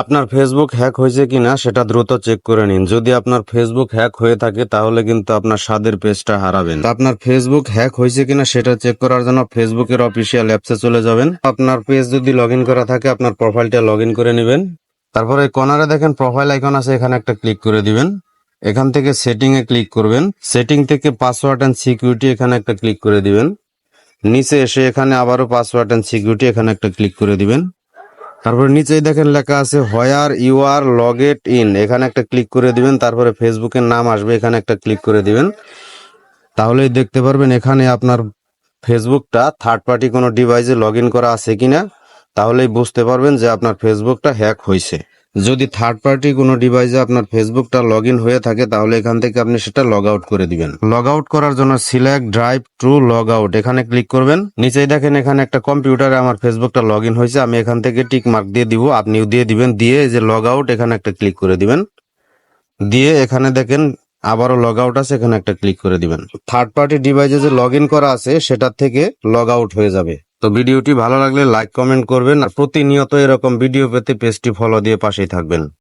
আপনার Facebook hack হয়েছে কিনা সেটা দ্রুত চেক করে নিন। যদি আপনার ফেসবুক হ্যাক হয়ে থাকে তাহলে কিন্তু আপনার স্বাদের পেজটা হারাবেন। তো আপনার ফেসবুক হ্যাক হয়েছে কিনা সেটা চেক করার জন্য ফেসবুকের অফিসিয়াল অ্যাপসে চলে যাবেন। আপনার পেজ যদি লগ ইন করা থাকে আপনার প্রোফাইলটা লগ ইন করে নেবেন। তারপরে কর্নারে দেখেন প্রোফাইল আইকন আছে, এখানে একটা ক্লিক করে দিবেন। এখান থেকে সেটিং এ ক্লিক করবেন। সেটিং থেকে পাসওয়ার্ড এন্ড সিকিউরিটি এখানে একটা ক্লিক করে দিবেন। নিচে এসে এখানে আবারও পাসওয়ার্ড এন্ড সিকিউরিটি এখানে একটা ক্লিক করে দিবেন। তারপরে নিচেই দেখেন লেখা আছে where you are logged in, এখানে একটা ক্লিক করে দিবেন। তারপরে ফেসবুকের নাম আসবে, এখানে একটা ক্লিক করে দিবেন। তাহলেই দেখতে পারবেন এখানে আপনার ফেসবুকটা থার্ড পার্টি কোনো ডিভাইসে লগ ইন করা আছে কিনা। তাহলেই বুঝতে পারবেন যে আপনার ফেসবুকটা হ্যাক হয়েছে। যদি থার্ড পার্টি কোনো ডিভাইসে আপনার ফেসবুকটা লগ ইন হয়ে থাকে তাহলে এখান থেকে আপনি সেটা লগ আউট করে দিবেন। লগ আউট করার জন্য select drive to log out এখানে ক্লিক করবেন। নিচেই দেখেন এখানে একটা কম্পিউটারে আমার ফেসবুকটা লগ ইন হয়েছে, আমি এখান থেকে টিক মার্ক দিয়ে দিব, আপনিও দিয়ে দিবেন। দিয়ে যে লগ আউট এখানে একটা ক্লিক করে দিবেন। দিয়ে এখানে দেখেন আবারও লগ আউট আছে, এখানে একটা ক্লিক করে দিবেন। থার্ড পার্টি ডিভাইসে যে লগ ইন করা আছে সেটার থেকে লগ আউট হয়ে যাবে। তো ভিডিওটি ভালো লাগলে লাইক কমেন্ট করবেন আর প্রতিনিয়ত এরকম ভিডিও পেতে পেজটি ফলো দিয়ে পাশেই থাকবেন।